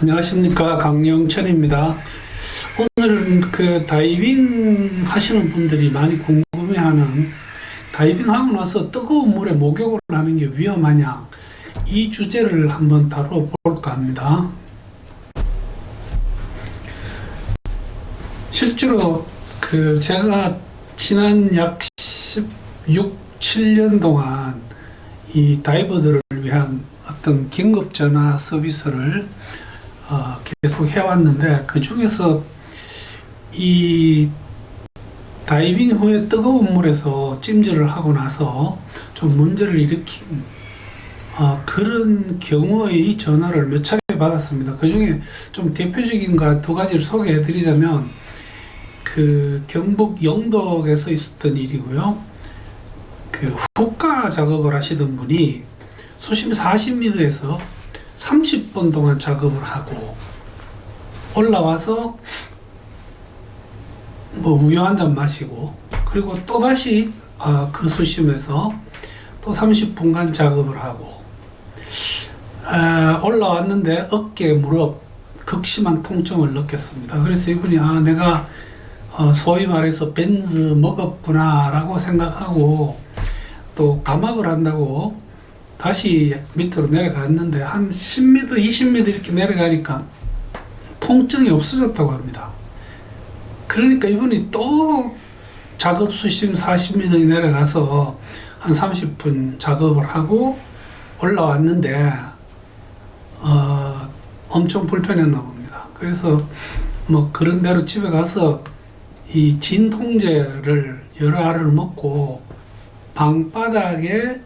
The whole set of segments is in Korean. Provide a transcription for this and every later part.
안녕하십니까, 강영천입니다. 오늘은 그 다이빙 하시는 분들이 많이 궁금해하는, 다이빙 하고 나서 뜨거운 물에 목욕을 하는 게 위험하냐, 이 주제를 한번 다뤄볼까 합니다. 실제로 제가 지난 약 16, 7년 동안 이 다이버들을 위한 어떤 긴급 전화 서비스를 계속 해왔는데, 그 중에서 이 다이빙 후에 뜨거운 물에서 찜질을 하고 나서 좀 문제를 일으킨 그런 경우의 전화를 몇 차례 받았습니다. 그 중에 좀 대표적인 거 두 가지를 소개해 드리자면, 경북 영덕에서 있었던 일이고요. 후가 작업을 하시던 분이 수심 40m에서 30분 동안 작업을 하고 올라와서 우유 한 잔 마시고, 그리고 또다시 그 수심에서 또 30분간 작업을 하고, 올라왔는데 어깨, 무릎 극심한 통증을 느꼈습니다. 그래서 이분이 내가 소위 말해서 벤즈 먹었구나 라고 생각하고, 또 감압을 한다고 다시 밑으로 내려갔는데 한 10m, 20m 이렇게 내려가니까 통증이 없어졌다고 합니다. 그러니까 이분이 또 작업 수심 40m 내려가서 한 30분 작업을 하고 올라왔는데 엄청 불편했나 봅니다. 그래서 그런 대로 집에 가서 이 진통제를 여러 알을 먹고 방바닥에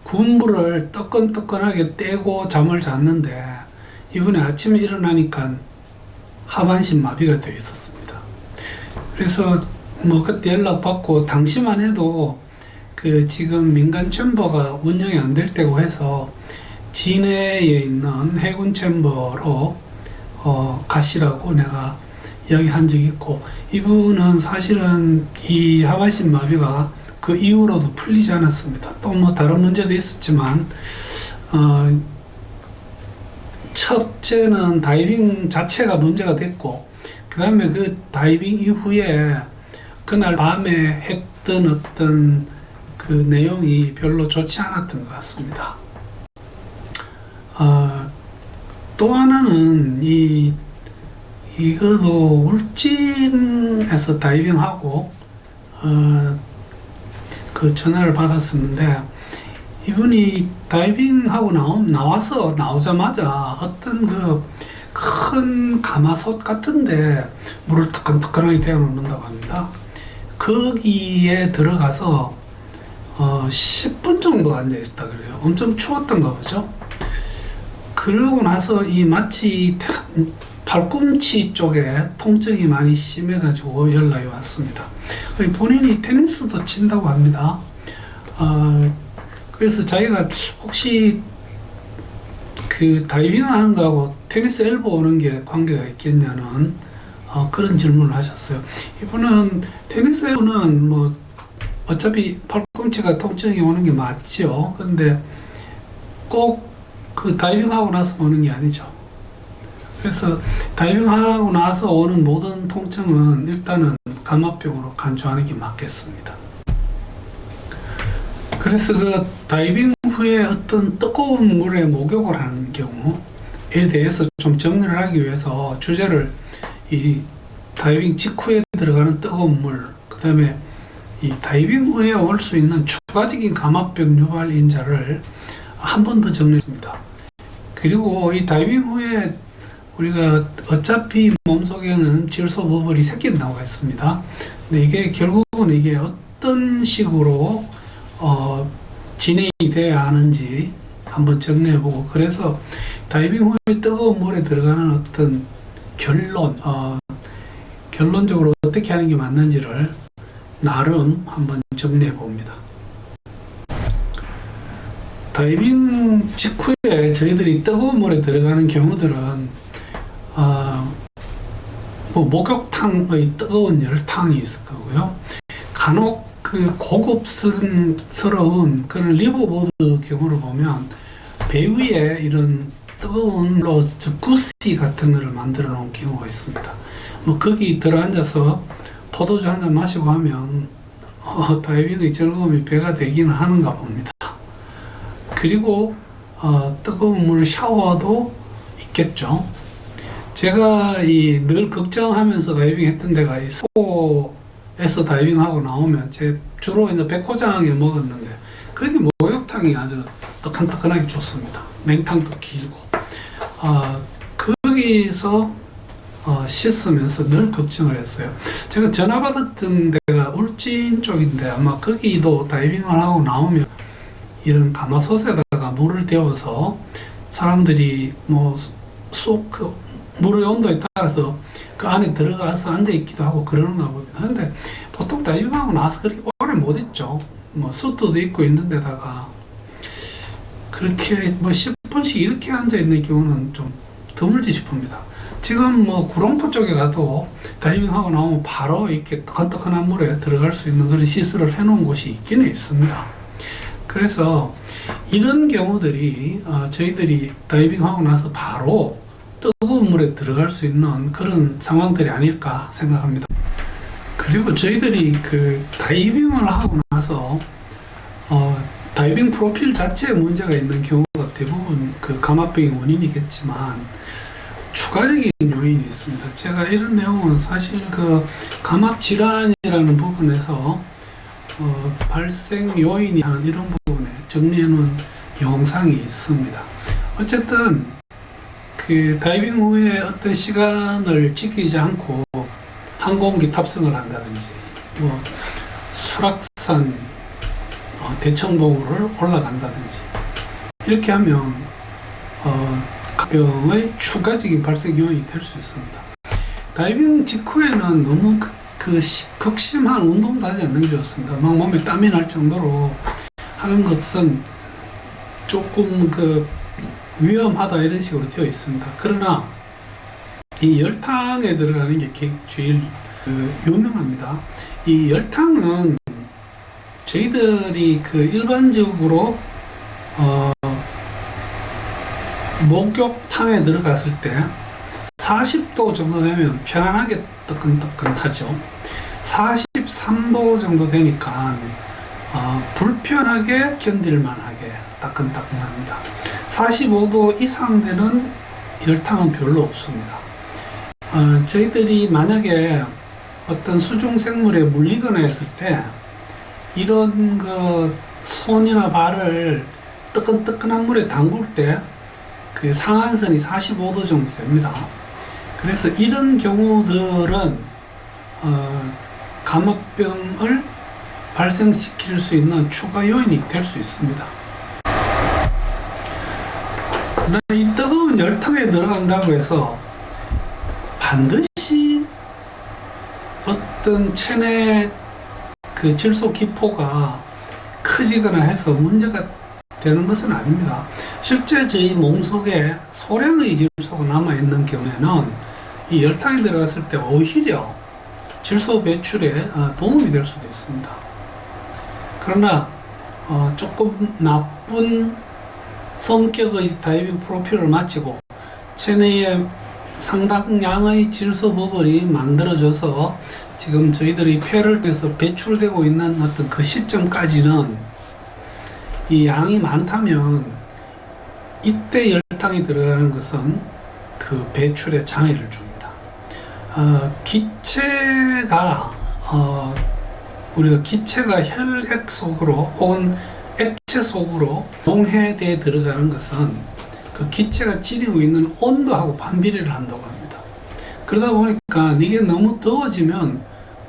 군부를 뜨끈뜨끈하게 떼고 잠을 잤는데, 이번에 아침에 일어나니까 하반신 마비가 되어 있었습니다. 그래서 그때 연락받고 당시만 해도 지금 민간 챔버가 운영이 안 될 때고 해서 진해에 있는 해군 챔버로 가시라고 내가 이야기한 적이 있고, 이분은 사실은 이 하반신 마비가 그 이후로도 풀리지 않았습니다. 또 다른 문제도 있었지만, 첫째는 다이빙 자체가 문제가 됐고, 그 다음에 그 다이빙 이후에 그날 밤에 했던 어떤 그 내용이 별로 좋지 않았던 것 같습니다. 또 하나는 이거도 울진에서 다이빙하고 그 전화를 받았었는데, 이분이 다이빙하고 나오자마자 어떤 큰 가마솥 같은데 물을 뜨끈뜨끈하게 데워 놓는다고 합니다. 거기에 들어가서 10분 정도 앉아 있었다 그래요. 엄청 추웠던가 보죠. 그러고 나서 마치 팔꿈치 쪽에 통증이 많이 심해가지고 연락이 왔습니다. 본인이 테니스도 친다고 합니다. 그래서 자기가 혹시 다이빙 하는 거하고 테니스 엘보 오는 게 관계가 있겠냐는 그런 질문을 하셨어요. 이분은 테니스 엘보는 어차피 팔꿈치가 통증이 오는 게 맞죠. 근데 꼭 다이빙 하고 나서 오는 게 아니죠. 그래서 다이빙하고 나서 오는 모든 통증은 일단은 감압병으로 간주하는 게 맞겠습니다. 그래서 다이빙 후에 어떤 뜨거운 물에 목욕을 하는 경우에 대해서 좀 정리를 하기 위해서 주제를 이 다이빙 직후에 들어가는 뜨거운 물, 그 다음에 이 다이빙 후에 올 수 있는 추가적인 감압병 유발 인자를 한 번 더 정리했습니다. 그리고 이 다이빙 후에 우리가 어차피 몸속에는 질소 버블이 섞여 나와 있습니다. 근데 이게 결국은 어떤 식으로 진행이 돼야 하는지 한번 정리해보고, 그래서 다이빙 후에 뜨거운 물에 들어가는 어떤 결론적으로 어떻게 하는 게 맞는지를 나름 한번 정리해봅니다. 다이빙 직후에 저희들이 뜨거운 물에 들어가는 경우들은 목욕탕의 뜨거운 열탕이 있을 거고요. 간혹 고급스러운 그런 리버보드 경우를 보면 배 위에 이런 뜨거운 저쿠시 같은 거를 만들어 놓은 경우가 있습니다. 뭐 거기 들어앉아서 포도주 한 잔 마시고 하면 다이빙의 즐거움이 배가 되기는 하는가 봅니다. 그리고 뜨거운 물 샤워도 있겠죠. 제가 늘 걱정하면서 다이빙 했던 데가 이 서에서 다이빙하고 나오면 주로 이제 백호장에 먹었는데 거기 목욕탕이 아주 뜨끈뜨끈하게 좋습니다. 냉탕도 길고 거기서 씻으면서 늘 걱정을 했어요. 제가 전화 받았던 데가 울진 쪽인데 아마 거기도 다이빙을 하고 나오면 이런 가마솥에다가 물을 데워서 사람들이 물의 온도에 따라서 그 안에 들어가서 앉아 있기도 하고 그러는가 봅니다. 근데 보통 다이빙하고 나서 그렇게 오래 못 있죠. 수트도 입고 있는 데다가 그렇게 10분씩 이렇게 앉아 있는 경우는 좀 드물지 싶습니다. 지금 구롱포 쪽에 가도 다이빙하고 나오면 바로 이렇게 뜨끈뜨끈한 물에 들어갈 수 있는 그런 시설을 해놓은 곳이 있기는 있습니다. 그래서 이런 경우들이 저희들이 다이빙하고 나서 바로 뜨거운 물에 들어갈 수 있는 그런 상황들이 아닐까 생각합니다. 그리고 저희들이 그 다이빙을 하고 나서 다이빙 프로필 자체에 문제가 있는 경우가 대부분 그 감압병의 원인이겠지만 추가적인 요인이 있습니다. 제가 이런 내용은 사실 그 감압 질환이라는 부분에서 발생 요인이 하는 이런 부분에 정리해 놓은 영상이 있습니다. 어쨌든 그 다이빙 후에 어떤 시간을 지키지 않고 항공기 탑승을 한다든지 수락산 대청봉우를 올라간다든지 이렇게 하면 병의 추가적인 발생 요인이 될 수 있습니다. 다이빙 직후에는 너무 극심한 운동도 하지 않는 게 좋습니다. 막 몸에 땀이 날 정도로 하는 것은 조금 위험하다 이런 식으로 되어 있습니다. 그러나 이 열탕에 들어가는 게 제일 유명합니다. 이 열탕은 저희들이 일반적으로 목욕탕에 들어갔을 때 40도 정도 되면 편안하게 뜨끈뜨끈하죠. 43도 정도 되니까 불편하게 견딜만하게 따끈따끈합니다. 45도 이상 되는 열탕은 별로 없습니다. 저희들이 만약에 어떤 수중 생물에 물리거나 했을 때 이런 손이나 발을 뜨끈뜨끈한 물에 담글 때 그 상한선이 45도 정도 됩니다. 그래서 이런 경우들은 감압병을 발생시킬 수 있는 추가 요인이 될 수 있습니다. 이 뜨거운 열탕에 들어간다고 해서 반드시 어떤 체내 질소 기포가 커지거나 해서 문제가 되는 것은 아닙니다. 실제 저희 몸속에 소량의 질소가 남아있는 경우에는 이 열탕에 들어갔을 때 오히려 질소 배출에 도움이 될 수도 있습니다. 그러나 조금 나쁜 성격의 다이빙 프로필을 마치고 체내에 상당량의 질소 버블이 만들어져서 지금 저희들이 폐를 통해서 배출되고 있는 어떤 그 시점까지는 이 양이 많다면 이때 열탕에 들어가는 것은 그 배출에 장애를 줍니다. 기체가 혈액 속으로 혹은 액체 속으로 용해대에 들어가는 것은 그 기체가 지니고 있는 온도하고 반비례를 한다고 합니다. 그러다 보니까 이게 너무 더워지면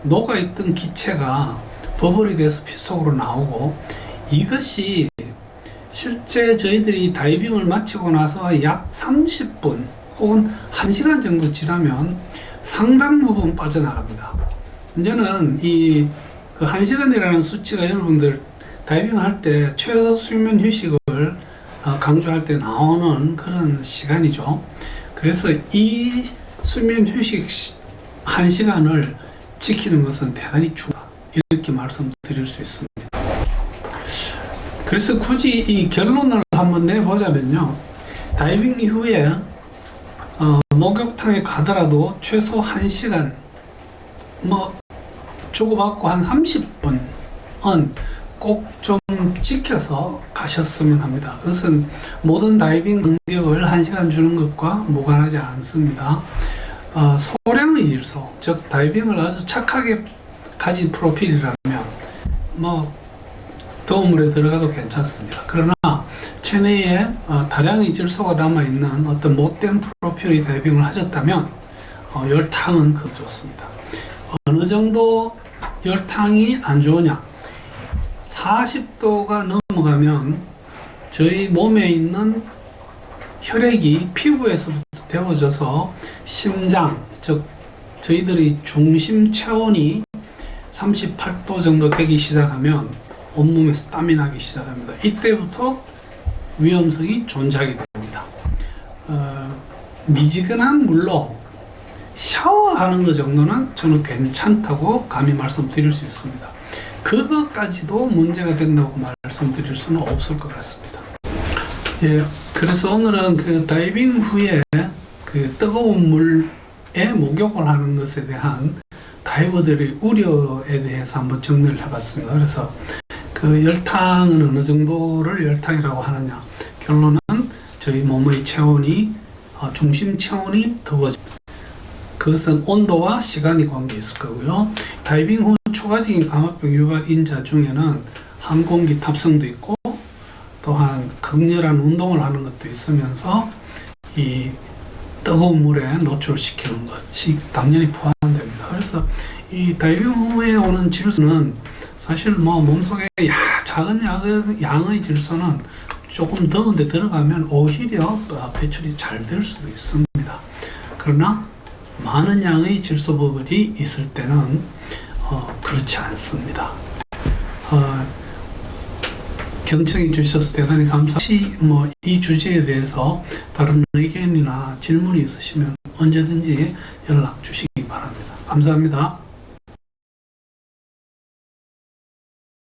녹아있던 기체가 버블이 돼서 피 속으로 나오고 이것이 실제 저희들이 다이빙을 마치고 나서 약 30분 혹은 1시간 정도 지나면 상당 부분 빠져나갑니다. 문제는 이 1시간이라는 수치가 여러분들 다이빙을 할 때 최소 수면 휴식을 강조할 때 나오는 그런 시간이죠. 그래서 이 수면 휴식 1시간을 지키는 것은 대단히 중요하다 이렇게 말씀드릴 수 있습니다. 그래서 굳이 이 결론을 한번 내보자면요, 다이빙 이후에 목욕탕에 가더라도 최소 1시간 뭐 주고받고 한 30분은 꼭 좀 지켜서 가셨으면 합니다. 그것은 모든 다이빙 간격을 1시간 주는 것과 무관하지 않습니다. 소량의 질소, 즉 다이빙을 아주 착하게 가진 프로필이라면 뭐 더운 물에 들어가도 괜찮습니다. 그러나 체내에 다량의 질소가 남아있는 어떤 못된 프로필의 다이빙을 하셨다면 열탕은 좋습니다. 어느 정도 열탕이 안 좋으냐? 40도가 넘어가면 저희 몸에 있는 혈액이 피부에서부터 데워져서 심장, 즉 저희들이 중심 체온이 38도 정도 되기 시작하면 온몸에서 땀이 나기 시작합니다. 이때부터 위험성이 존재하게 됩니다. 미지근한 물로 샤워하는 것 정도는 저는 괜찮다고 감히 말씀드릴 수 있습니다. 그것까지도 문제가 된다고 말씀드릴 수는 없을 것 같습니다. 예, 그래서 오늘은 그 다이빙 후에 그 뜨거운 물에 목욕을 하는 것에 대한 다이버들의 우려에 대해서 한번 정리를 해봤습니다. 그래서 그 열탕은 어느 정도를 열탕이라고 하느냐? 결론은 저희 몸의 체온이 중심 체온이 더워져. 그것은 온도와 시간이 관계 있을 거고요. 다이빙 후 추가적인 감압병 유발 인자 중에는 항공기 탑승도 있고 또한 극렬한 운동을 하는 것도 있으면서 이 뜨거운 물에 노출시키는 것이 당연히 포함됩니다. 그래서 이 다이빙 후에 오는 질소는 사실 뭐 몸속에 작은 양의 질소는 조금 더운 데 들어가면 오히려 배출이 잘 될 수도 있습니다. 그러나 많은 양의 질소 버블이 있을 때는 그렇지 않습니다. 경청해 주셔서 대단히 감사합니다. 혹시 이 주제에 대해서 다른 의견이나 질문이 있으시면 언제든지 연락 주시기 바랍니다. 감사합니다.